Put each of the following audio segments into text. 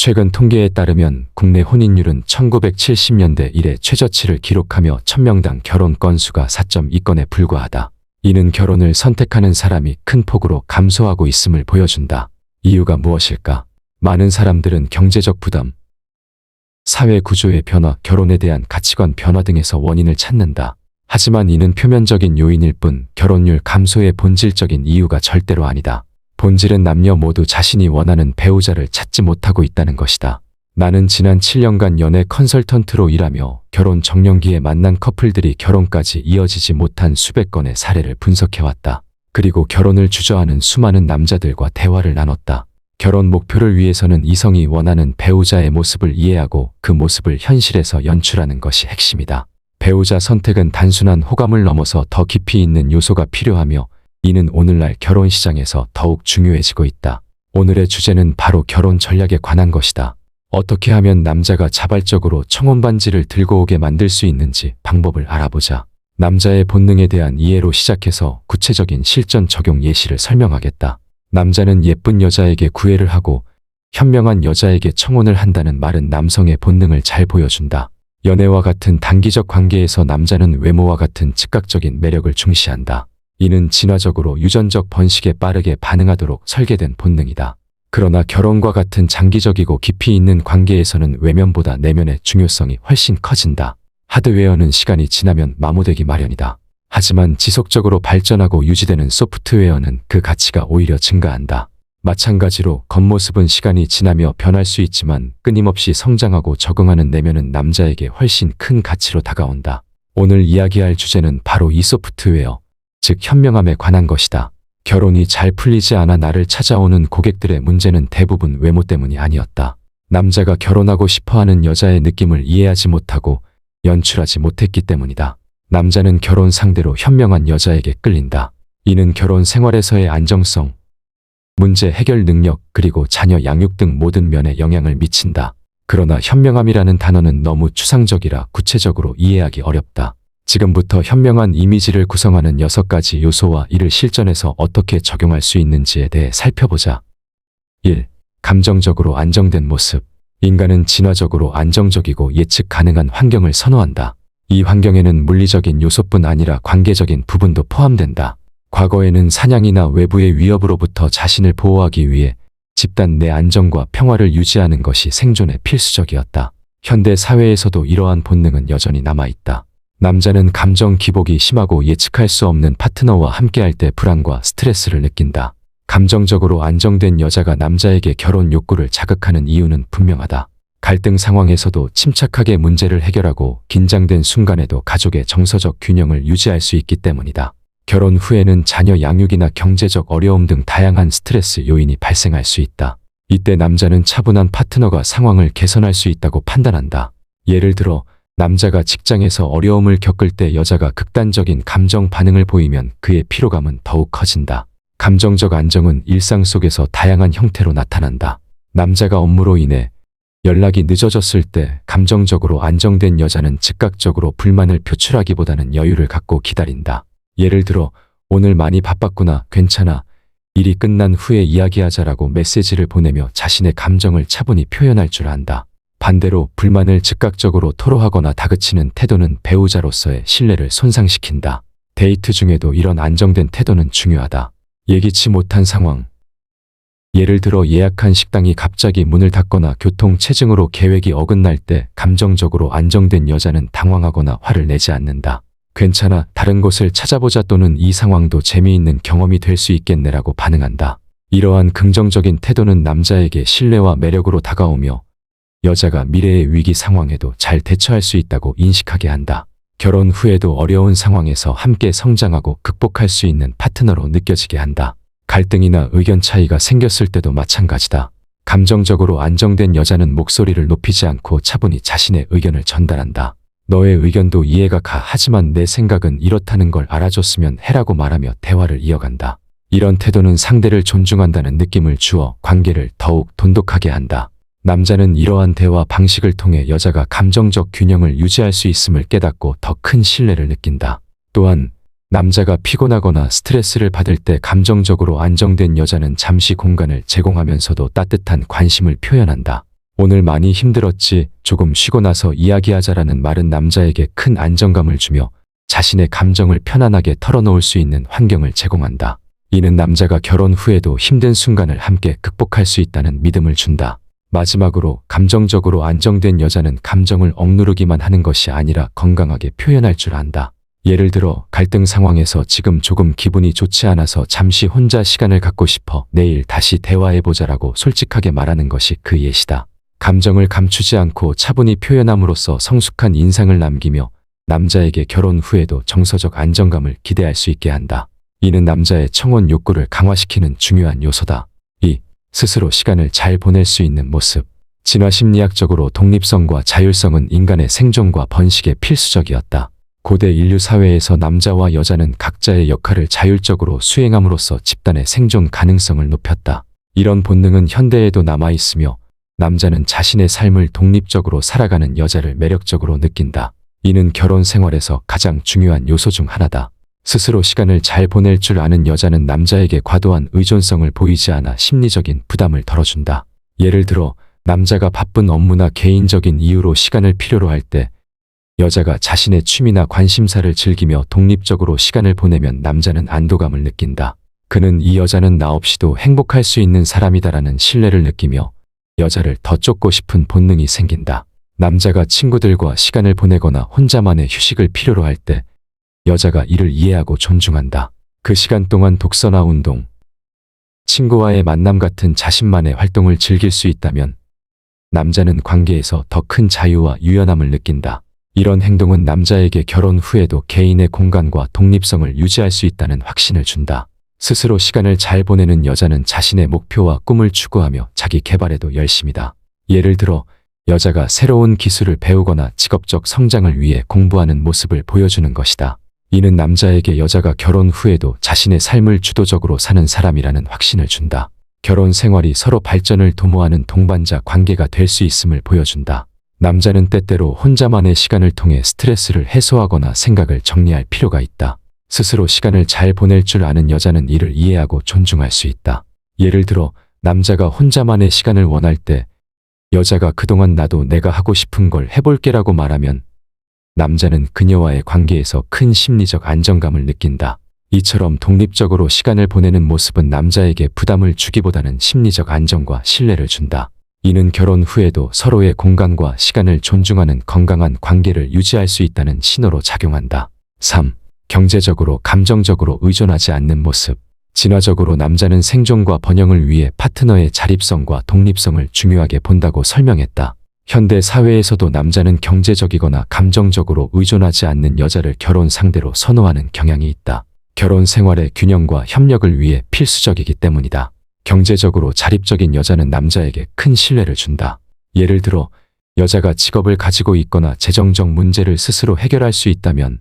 최근 통계에 따르면 국내 혼인율은 1970년대 이래 최저치를 기록하며 1000명당 결혼 건수가 4.2건에 불과하다. 이는 결혼을 선택하는 사람이 큰 폭으로 감소하고 있음을 보여준다. 이유가 무엇일까? 많은 사람들은 경제적 부담, 사회 구조의 변화, 결혼에 대한 가치관 변화 등에서 원인을 찾는다. 하지만 이는 표면적인 요인일 뿐 결혼율 감소의 본질적인 이유가 절대로 아니다. 본질은 남녀 모두 자신이 원하는 배우자를 찾지 못하고 있다는 것이다. 나는 지난 7년간 연애 컨설턴트로 일하며 결혼 정년기에 만난 커플들이 결혼까지 이어지지 못한 수백 건의 사례를 분석해왔다. 그리고 결혼을 주저하는 수많은 남자들과 대화를 나눴다. 결혼 목표를 위해서는 이성이 원하는 배우자의 모습을 이해하고 그 모습을 현실에서 연출하는 것이 핵심이다. 배우자 선택은 단순한 호감을 넘어서 더 깊이 있는 요소가 필요하며 이는 오늘날 결혼 시장에서 더욱 중요해지고 있다. 오늘의 주제는 바로 결혼 전략에 관한 것이다. 어떻게 하면 남자가 자발적으로 청혼 반지를 들고 오게 만들 수 있는지 방법을 알아보자. 남자의 본능에 대한 이해로 시작해서 구체적인 실전 적용 예시를 설명하겠다. 남자는 예쁜 여자에게 구애를 하고 현명한 여자에게 청혼을 한다는 말은 남성의 본능을 잘 보여준다. 연애와 같은 단기적 관계에서 남자는 외모와 같은 즉각적인 매력을 중시한다. 이는 진화적으로 유전적 번식에 빠르게 반응하도록 설계된 본능이다. 그러나 결혼과 같은 장기적이고 깊이 있는 관계에서는 외면보다 내면의 중요성이 훨씬 커진다. 하드웨어는 시간이 지나면 마모되기 마련이다. 하지만 지속적으로 발전하고 유지되는 소프트웨어는 그 가치가 오히려 증가한다. 마찬가지로 겉모습은 시간이 지나며 변할 수 있지만 끊임없이 성장하고 적응하는 내면은 남자에게 훨씬 큰 가치로 다가온다. 오늘 이야기할 주제는 바로 이 소프트웨어, 즉 현명함에 관한 것이다. 결혼이 잘 풀리지 않아 나를 찾아오는 고객들의 문제는 대부분 외모 때문이 아니었다. 남자가 결혼하고 싶어하는 여자의 느낌을 이해하지 못하고 연출하지 못했기 때문이다. 남자는 결혼 상대로 현명한 여자에게 끌린다. 이는 결혼 생활에서의 안정성, 문제 해결 능력, 그리고 자녀 양육 등 모든 면에 영향을 미친다. 그러나 현명함이라는 단어는 너무 추상적이라 구체적으로 이해하기 어렵다. 지금부터 현명한 이미지를 구성하는 6가지 요소와 이를 실전에서 어떻게 적용할 수 있는지에 대해 살펴보자. 1. 감정적으로 안정된 모습. 인간은 진화적으로 안정적이고 예측 가능한 환경을 선호한다. 이 환경에는 물리적인 요소뿐 아니라 관계적인 부분도 포함된다. 과거에는 사냥이나 외부의 위협으로부터 자신을 보호하기 위해 집단 내 안정과 평화를 유지하는 것이 생존에 필수적이었다. 현대 사회에서도 이러한 본능은 여전히 남아있다. 남자는 감정 기복이 심하고 예측할 수 없는 파트너와 함께할 때 불안과 스트레스를 느낀다. 감정적으로 안정된 여자가 남자에게 결혼 욕구를 자극하는 이유는 분명하다. 갈등 상황에서도 침착하게 문제를 해결하고 긴장된 순간에도 가족의 정서적 균형을 유지할 수 있기 때문이다. 결혼 후에는 자녀 양육이나 경제적 어려움 등 다양한 스트레스 요인이 발생할 수 있다. 이때 남자는 차분한 파트너가 상황을 개선할 수 있다고 판단한다. 예를 들어 남자가 직장에서 어려움을 겪을 때 여자가 극단적인 감정 반응을 보이면 그의 피로감은 더욱 커진다. 감정적 안정은 일상 속에서 다양한 형태로 나타난다. 남자가 업무로 인해 연락이 늦어졌을 때 감정적으로 안정된 여자는 즉각적으로 불만을 표출하기보다는 여유를 갖고 기다린다. 예를 들어 오늘 많이 바빴구나, 괜찮아, 일이 끝난 후에 이야기하자라고 메시지를 보내며 자신의 감정을 차분히 표현할 줄 안다. 반대로 불만을 즉각적으로 토로하거나 다그치는 태도는 배우자로서의 신뢰를 손상시킨다. 데이트 중에도 이런 안정된 태도는 중요하다. 예기치 못한 상황. 예를 들어 예약한 식당이 갑자기 문을 닫거나 교통체증으로 계획이 어긋날 때 감정적으로 안정된 여자는 당황하거나 화를 내지 않는다. 괜찮아, 다른 곳을 찾아보자 또는 이 상황도 재미있는 경험이 될 수 있겠네라고 반응한다. 이러한 긍정적인 태도는 남자에게 신뢰와 매력으로 다가오며 여자가 미래의 위기 상황에도 잘 대처할 수 있다고 인식하게 한다. 결혼 후에도 어려운 상황에서 함께 성장하고 극복할 수 있는 파트너로 느껴지게 한다. 갈등이나 의견 차이가 생겼을 때도 마찬가지다. 감정적으로 안정된 여자는 목소리를 높이지 않고 차분히 자신의 의견을 전달한다. 너의 의견도 이해가 가, 하지만 내 생각은 이렇다는 걸 알아줬으면 해라고 말하며 대화를 이어간다. 이런 태도는 상대를 존중한다는 느낌을 주어 관계를 더욱 돈독하게 한다. 남자는 이러한 대화 방식을 통해 여자가 감정적 균형을 유지할 수 있음을 깨닫고 더 큰 신뢰를 느낀다. 또한 남자가 피곤하거나 스트레스를 받을 때 감정적으로 안정된 여자는 잠시 공간을 제공하면서도 따뜻한 관심을 표현한다. 오늘 많이 힘들었지, 조금 쉬고 나서 이야기하자라는 말은 남자에게 큰 안정감을 주며 자신의 감정을 편안하게 털어놓을 수 있는 환경을 제공한다. 이는 남자가 결혼 후에도 힘든 순간을 함께 극복할 수 있다는 믿음을 준다. 마지막으로, 감정적으로 안정된 여자는 감정을 억누르기만 하는 것이 아니라 건강하게 표현할 줄 안다. 예를 들어 갈등 상황에서 지금 조금 기분이 좋지 않아서 잠시 혼자 시간을 갖고 싶어, 내일 다시 대화해보자라고 솔직하게 말하는 것이 그 예시다. 감정을 감추지 않고 차분히 표현함으로써 성숙한 인상을 남기며 남자에게 결혼 후에도 정서적 안정감을 기대할 수 있게 한다. 이는 남자의 청혼 욕구를 강화시키는 중요한 요소다. 2. 스스로 시간을 잘 보낼 수 있는 모습. 진화심리학적으로 독립성과 자율성은 인간의 생존과 번식에 필수적이었다. 고대 인류 사회에서 남자와 여자는 각자의 역할을 자율적으로 수행함으로써 집단의 생존 가능성을 높였다. 이런 본능은 현대에도 남아있으며 남자는 자신의 삶을 독립적으로 살아가는 여자를 매력적으로 느낀다. 이는 결혼 생활에서 가장 중요한 요소 중 하나다. 스스로 시간을 잘 보낼 줄 아는 여자는 남자에게 과도한 의존성을 보이지 않아 심리적인 부담을 덜어준다. 예를 들어 남자가 바쁜 업무나 개인적인 이유로 시간을 필요로 할 때 여자가 자신의 취미나 관심사를 즐기며 독립적으로 시간을 보내면 남자는 안도감을 느낀다. 그는 이 여자는 나 없이도 행복할 수 있는 사람이다라는 신뢰를 느끼며 여자를 더 쫓고 싶은 본능이 생긴다. 남자가 친구들과 시간을 보내거나 혼자만의 휴식을 필요로 할 때 여자가 이를 이해하고 존중한다. 그 시간 동안 독서나 운동, 친구와의 만남 같은 자신만의 활동을 즐길 수 있다면 남자는 관계에서 더 큰 자유와 유연함을 느낀다. 이런 행동은 남자에게 결혼 후에도 개인의 공간과 독립성을 유지할 수 있다는 확신을 준다. 스스로 시간을 잘 보내는 여자는 자신의 목표와 꿈을 추구하며 자기 개발에도 열심이다. 예를 들어 여자가 새로운 기술을 배우거나 직업적 성장을 위해 공부하는 모습을 보여주는 것이다. 이는 남자에게 여자가 결혼 후에도 자신의 삶을 주도적으로 사는 사람이라는 확신을 준다. 결혼 생활이 서로 발전을 도모하는 동반자 관계가 될 수 있음을 보여준다. 남자는 때때로 혼자만의 시간을 통해 스트레스를 해소하거나 생각을 정리할 필요가 있다. 스스로 시간을 잘 보낼 줄 아는 여자는 이를 이해하고 존중할 수 있다. 예를 들어 남자가 혼자만의 시간을 원할 때 여자가 그동안 나도 내가 하고 싶은 걸 해볼게라고 말하면 남자는 그녀와의 관계에서 큰 심리적 안정감을 느낀다. 이처럼 독립적으로 시간을 보내는 모습은 남자에게 부담을 주기보다는 심리적 안정과 신뢰를 준다. 이는 결혼 후에도 서로의 공간과 시간을 존중하는 건강한 관계를 유지할 수 있다는 신호로 작용한다. 3. 경제적으로 감정적으로 의존하지 않는 모습. 진화적으로 남자는 생존과 번영을 위해 파트너의 자립성과 독립성을 중요하게 본다고 설명했다. 현대 사회에서도 남자는 경제적이거나 감정적으로 의존하지 않는 여자를 결혼 상대로 선호하는 경향이 있다. 결혼 생활의 균형과 협력을 위해 필수적이기 때문이다. 경제적으로 자립적인 여자는 남자에게 큰 신뢰를 준다. 예를 들어 여자가 직업을 가지고 있거나 재정적 문제를 스스로 해결할 수 있다면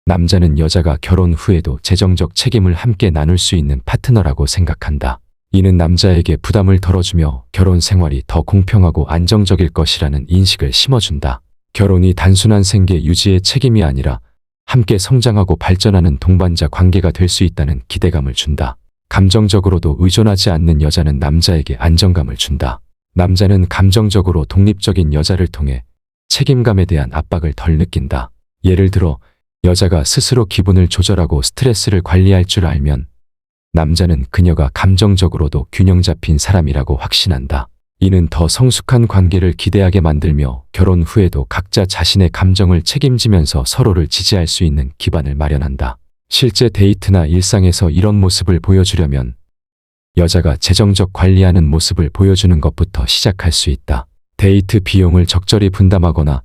남자는 여자가 결혼 후에도 재정적 책임을 함께 나눌 수 있는 파트너라고 생각한다. 이는 남자에게 부담을 덜어주며 결혼 생활이 더 공평하고 안정적일 것이라는 인식을 심어준다. 결혼이 단순한 생계 유지의 책임이 아니라 함께 성장하고 발전하는 동반자 관계가 될 수 있다는 기대감을 준다. 감정적으로도 의존하지 않는 여자는 남자에게 안정감을 준다. 남자는 감정적으로 독립적인 여자를 통해 책임감에 대한 압박을 덜 느낀다. 예를 들어 여자가 스스로 기분을 조절하고 스트레스를 관리할 줄 알면 남자는 그녀가 감정적으로도 균형 잡힌 사람이라고 확신한다. 이는 더 성숙한 관계를 기대하게 만들며 결혼 후에도 각자 자신의 감정을 책임지면서 서로를 지지할 수 있는 기반을 마련한다. 실제 데이트나 일상에서 이런 모습을 보여주려면 여자가 재정적 관리하는 모습을 보여주는 것부터 시작할 수 있다. 데이트 비용을 적절히 분담하거나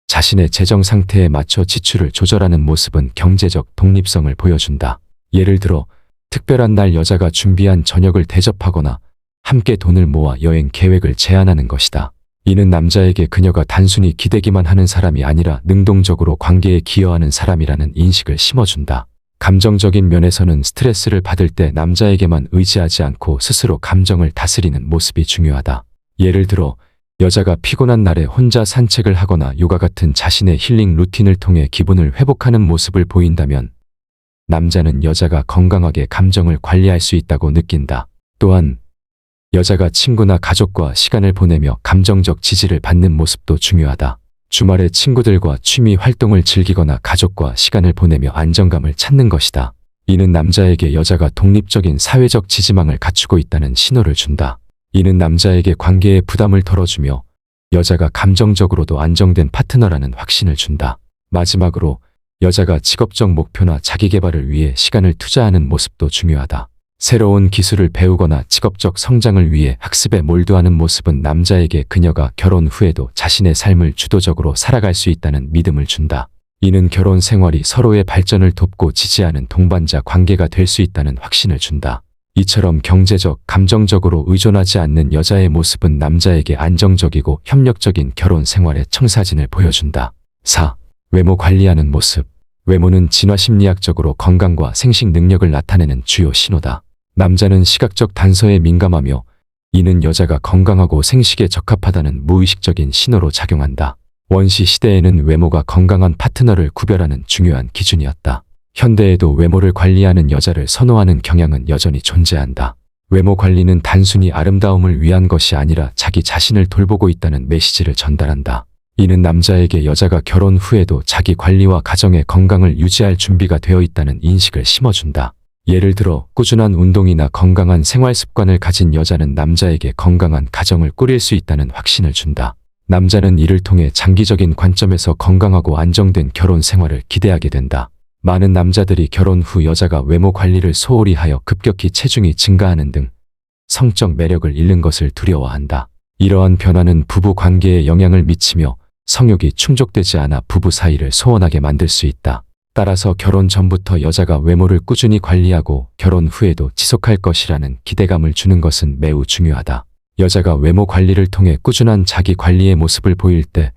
자신의 재정 상태에 맞춰 지출을 조절하는 모습은 경제적 독립성을 보여준다. 예를 들어 특별한 날 여자가 준비한 저녁을 대접하거나 함께 돈을 모아 여행 계획을 제안하는 것이다. 이는 남자에게 그녀가 단순히 기대기만 하는 사람이 아니라 능동적으로 관계에 기여하는 사람이라는 인식을 심어준다. 감정적인 면에서는 스트레스를 받을 때 남자에게만 의지하지 않고 스스로 감정을 다스리는 모습이 중요하다. 예를 들어 여자가 피곤한 날에 혼자 산책을 하거나 요가 같은 자신의 힐링 루틴을 통해 기분을 회복하는 모습을 보인다면 남자는 여자가 건강하게 감정을 관리할 수 있다고 느낀다. 또한 여자가 친구나 가족과 시간을 보내며 감정적 지지를 받는 모습도 중요하다. 주말에 친구들과 취미 활동을 즐기거나 가족과 시간을 보내며 안정감을 찾는 것이다. 이는 남자에게 여자가 독립적인 사회적 지지망을 갖추고 있다는 신호를 준다. 이는 남자에게 관계의 부담을 덜어주며 여자가 감정적으로도 안정된 파트너라는 확신을 준다. 마지막으로 여자가 직업적 목표나 자기 개발을 위해 시간을 투자하는 모습도 중요하다. 새로운 기술을 배우거나 직업적 성장을 위해 학습에 몰두하는 모습은 남자에게 그녀가 결혼 후에도 자신의 삶을 주도적으로 살아갈 수 있다는 믿음을 준다. 이는 결혼 생활이 서로의 발전을 돕고 지지하는 동반자 관계가 될 수 있다는 확신을 준다. 이처럼 경제적, 감정적으로 의존하지 않는 여자의 모습은 남자에게 안정적이고 협력적인 결혼 생활의 청사진을 보여준다. 4. 외모 관리하는 모습. 외모는 진화심리학적으로 건강과 생식 능력을 나타내는 주요 신호다. 남자는 시각적 단서에 민감하며 이는 여자가 건강하고 생식에 적합하다는 무의식적인 신호로 작용한다. 원시 시대에는 외모가 건강한 파트너를 구별하는 중요한 기준이었다. 현대에도 외모를 관리하는 여자를 선호하는 경향은 여전히 존재한다. 외모 관리는 단순히 아름다움을 위한 것이 아니라 자기 자신을 돌보고 있다는 메시지를 전달한다. 이는 남자에게 여자가 결혼 후에도 자기 관리와 가정의 건강을 유지할 준비가 되어 있다는 인식을 심어준다. 예를 들어 꾸준한 운동이나 건강한 생활 습관을 가진 여자는 남자에게 건강한 가정을 꾸릴 수 있다는 확신을 준다. 남자는 이를 통해 장기적인 관점에서 건강하고 안정된 결혼 생활을 기대하게 된다. 많은 남자들이 결혼 후 여자가 외모 관리를 소홀히 하여 급격히 체중이 증가하는 등 성적 매력을 잃는 것을 두려워한다. 이러한 변화는 부부 관계에 영향을 미치며 성욕이 충족되지 않아 부부 사이를 소원하게 만들 수 있다. 따라서 결혼 전부터 여자가 외모를 꾸준히 관리하고 결혼 후에도 지속할 것이라는 기대감을 주는 것은 매우 중요하다. 여자가 외모 관리를 통해 꾸준한 자기 관리의 모습을 보일 때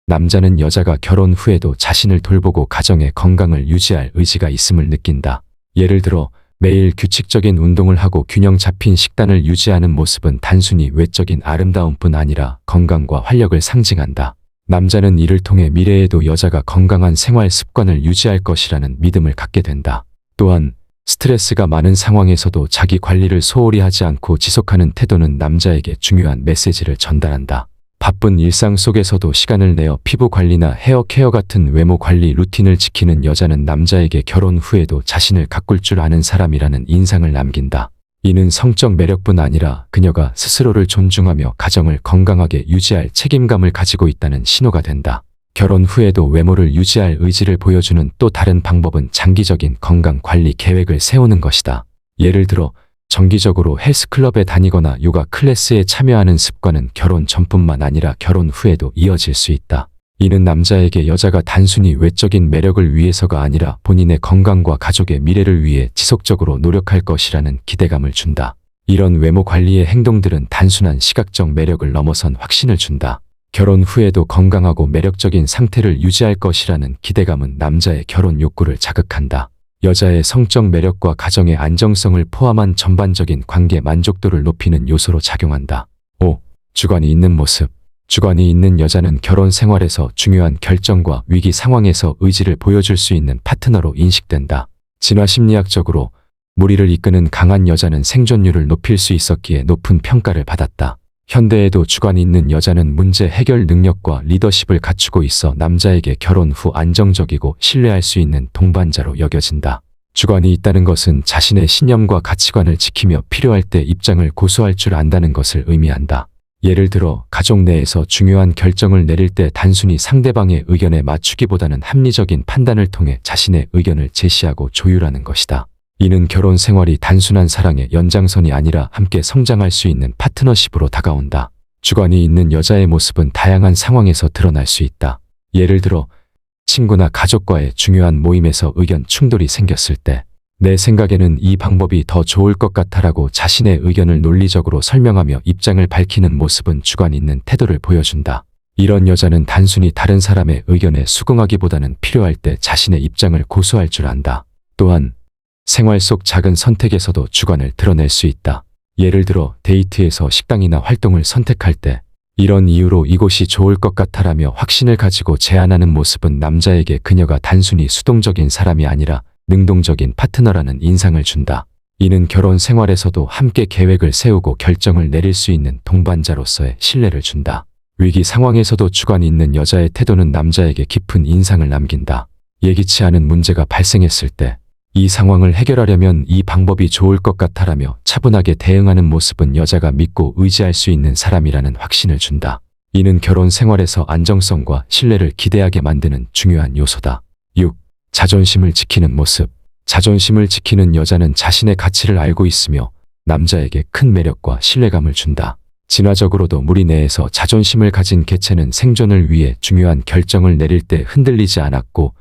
남자는 여자가 결혼 후에도 자신을 돌보고 가정의 건강을 유지할 의지가 있음을 느낀다. 예를 들어 매일 규칙적인 운동을 하고 균형 잡힌 식단을 유지하는 모습은 단순히 외적인 아름다움뿐 아니라 건강과 활력을 상징한다. 남자는 이를 통해 미래에도 여자가 건강한 생활 습관을 유지할 것이라는 믿음을 갖게 된다. 또한 스트레스가 많은 상황에서도 자기 관리를 소홀히 하지 않고 지속하는 태도는 남자에게 중요한 메시지를 전달한다. 바쁜 일상 속에서도 시간을 내어 피부 관리나 헤어 케어 같은 외모 관리 루틴을 지키는 여자는 남자에게 결혼 후에도 자신을 가꿀 줄 아는 사람이라는 인상을 남긴다. 이는 성적 매력뿐 아니라 그녀가 스스로를 존중하며 가정을 건강하게 유지할 책임감을 가지고 있다는 신호가 된다. 결혼 후에도 외모를 유지할 의지를 보여주는 또 다른 방법은 장기적인 건강 관리 계획을 세우는 것이다. 예를 들어 정기적으로 헬스클럽에 다니거나 요가 클래스에 참여하는 습관은 결혼 전뿐만 아니라 결혼 후에도 이어질 수 있다. 이는 남자에게 여자가 단순히 외적인 매력을 위해서가 아니라 본인의 건강과 가족의 미래를 위해 지속적으로 노력할 것이라는 기대감을 준다. 이런 외모 관리의 행동들은 단순한 시각적 매력을 넘어선 확신을 준다. 결혼 후에도 건강하고 매력적인 상태를 유지할 것이라는 기대감은 남자의 결혼 욕구를 자극한다. 여자의 성적 매력과 가정의 안정성을 포함한 전반적인 관계 만족도를 높이는 요소로 작용한다. 5. 주관이 있는 모습. 주관이 있는 여자는 결혼 생활에서 중요한 결정과 위기 상황에서 의지를 보여줄 수 있는 파트너로 인식된다. 진화심리학적으로 무리를 이끄는 강한 여자는 생존율을 높일 수 있었기에 높은 평가를 받았다. 현대에도 주관이 있는 여자는 문제 해결 능력과 리더십을 갖추고 있어 남자에게 결혼 후 안정적이고 신뢰할 수 있는 동반자로 여겨진다. 주관이 있다는 것은 자신의 신념과 가치관을 지키며 필요할 때 입장을 고수할 줄 안다는 것을 의미한다. 예를 들어 가족 내에서 중요한 결정을 내릴 때 단순히 상대방의 의견에 맞추기보다는 합리적인 판단을 통해 자신의 의견을 제시하고 조율하는 것이다. 이는 결혼 생활이 단순한 사랑의 연장선이 아니라 함께 성장할 수 있는 파트너십으로 다가온다. 주관이 있는 여자의 모습은 다양한 상황에서 드러날 수 있다. 예를 들어 친구나 가족과의 중요한 모임에서 의견 충돌이 생겼을 때 내 생각에는 이 방법이 더 좋을 것 같아라고 자신의 의견을 논리적으로 설명하며 입장을 밝히는 모습은 주관 있는 태도를 보여준다. 이런 여자는 단순히 다른 사람의 의견에 수긍하기보다는 필요할 때 자신의 입장을 고수할 줄 안다. 또한 생활 속 작은 선택에서도 주관을 드러낼 수 있다. 예를 들어 데이트에서 식당이나 활동을 선택할 때 이런 이유로 이곳이 좋을 것 같아라며 확신을 가지고 제안하는 모습은 남자에게 그녀가 단순히 수동적인 사람이 아니라 능동적인 파트너라는 인상을 준다. 이는 결혼 생활에서도 함께 계획을 세우고 결정을 내릴 수 있는 동반자로서의 신뢰를 준다. 위기 상황에서도 주관이 있는 여자의 태도는 남자에게 깊은 인상을 남긴다. 예기치 않은 문제가 발생했을 때 이 상황을 해결하려면 이 방법이 좋을 것 같아라며 차분하게 대응하는 모습은 여자가 믿고 의지할 수 있는 사람이라는 확신을 준다. 이는 결혼 생활에서 안정성과 신뢰를 기대하게 만드는 중요한 요소다. 6. 자존심을 지키는 모습. 자존심을 지키는 여자는 자신의 가치를 알고 있으며 남자에게 큰 매력과 신뢰감을 준다. 진화적으로도 무리 내에서 자존심을 가진 개체는 생존을 위해 중요한 결정을 내릴 때 흔들리지 않았고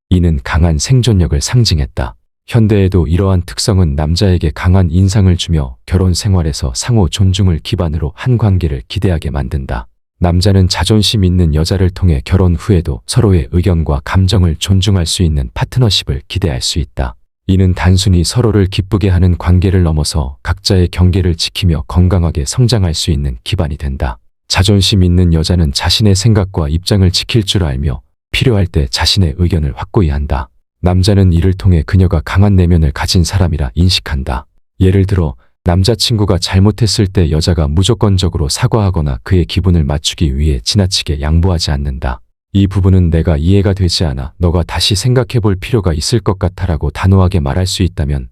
이는 강한 생존력을 상징했다. 현대에도 이러한 특성은 남자에게 강한 인상을 주며 결혼 생활에서 상호 존중을 기반으로 한 관계를 기대하게 만든다. 남자는 자존심 있는 여자를 통해 결혼 후에도 서로의 의견과 감정을 존중할 수 있는 파트너십을 기대할 수 있다. 이는 단순히 서로를 기쁘게 하는 관계를 넘어서 각자의 경계를 지키며 건강하게 성장할 수 있는 기반이 된다. 자존심 있는 여자는 자신의 생각과 입장을 지킬 줄 알며 필요할 때 자신의 의견을 확고히 한다. 남자는 이를 통해 그녀가 강한 내면을 가진 사람이라 인식한다. 예를 들어 남자친구가 잘못했을 때 여자가 무조건적으로 사과하거나 그의 기분을 맞추기 위해 지나치게 양보하지 않는다. 이 부분은 내가 이해가 되지 않아 너가 다시 생각해 볼 필요가 있을 것 같아라고 단호하게 말할 수 있다면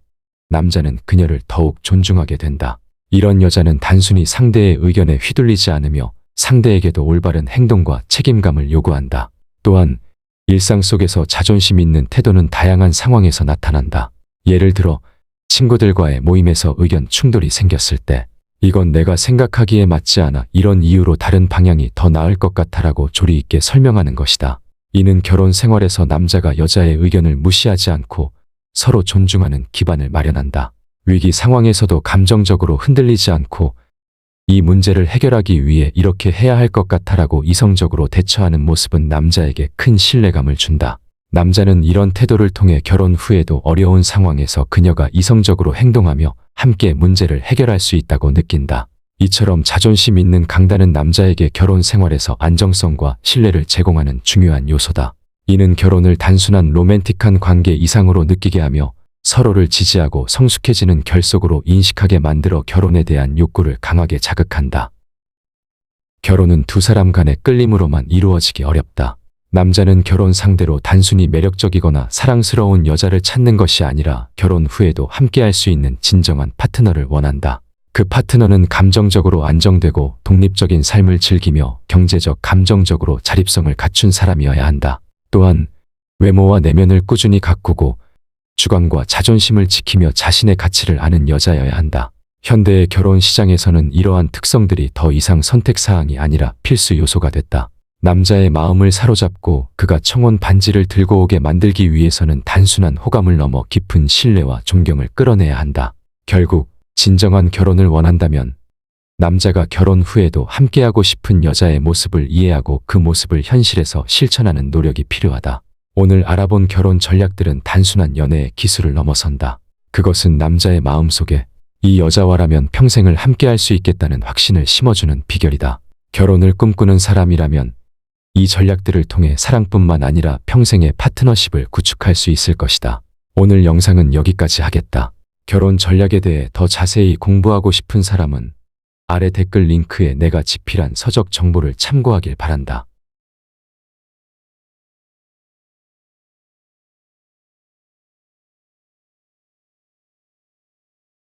남자는 그녀를 더욱 존중하게 된다. 이런 여자는 단순히 상대의 의견에 휘둘리지 않으며 상대에게도 올바른 행동과 책임감을 요구한다. 또한 일상 속에서 자존심 있는 태도는 다양한 상황에서 나타난다. 예를 들어 친구들과의 모임에서 의견 충돌이 생겼을 때 이건 내가 생각하기에 맞지 않아 이런 이유로 다른 방향이 더 나을 것 같아라고 조리 있게 설명하는 것이다. 이는 결혼 생활에서 남자가 여자의 의견을 무시하지 않고 서로 존중하는 기반을 마련한다. 위기 상황에서도 감정적으로 흔들리지 않고 이 문제를 해결하기 위해 이렇게 해야 할 것 같아라고 이성적으로 대처하는 모습은 남자에게 큰 신뢰감을 준다. 남자는 이런 태도를 통해 결혼 후에도 어려운 상황에서 그녀가 이성적으로 행동하며 함께 문제를 해결할 수 있다고 느낀다. 이처럼 자존심 있는 강단은 남자에게 결혼 생활에서 안정성과 신뢰를 제공하는 중요한 요소다. 이는 결혼을 단순한 로맨틱한 관계 이상으로 느끼게 하며 서로를 지지하고 성숙해지는 결속으로 인식하게 만들어 결혼에 대한 욕구를 강하게 자극한다. 결혼은 두 사람 간의 끌림으로만 이루어지기 어렵다. 남자는 결혼 상대로 단순히 매력적이거나 사랑스러운 여자를 찾는 것이 아니라 결혼 후에도 함께할 수 있는 진정한 파트너를 원한다. 그 파트너는 감정적으로 안정되고 독립적인 삶을 즐기며 경제적, 감정적으로 자립성을 갖춘 사람이어야 한다. 또한 외모와 내면을 꾸준히 가꾸고 주관과 자존심을 지키며 자신의 가치를 아는 여자여야 한다. 현대의 결혼 시장에서는 이러한 특성들이 더 이상 선택사항이 아니라 필수 요소가 됐다. 남자의 마음을 사로잡고 그가 청혼 반지를 들고 오게 만들기 위해서는 단순한 호감을 넘어 깊은 신뢰와 존경을 끌어내야 한다. 결국 진정한 결혼을 원한다면 남자가 결혼 후에도 함께하고 싶은 여자의 모습을 이해하고 그 모습을 현실에서 실천하는 노력이 필요하다. 오늘 알아본 결혼 전략들은 단순한 연애의 기술을 넘어선다. 그것은 남자의 마음속에 이 여자와라면 평생을 함께할 수 있겠다는 확신을 심어주는 비결이다. 결혼을 꿈꾸는 사람이라면 이 전략들을 통해 사랑뿐만 아니라 평생의 파트너십을 구축할 수 있을 것이다. 오늘 영상은 여기까지 하겠다. 결혼 전략에 대해 더 자세히 공부하고 싶은 사람은 아래 댓글 링크에 내가 집필한 서적 정보를 참고하길 바란다.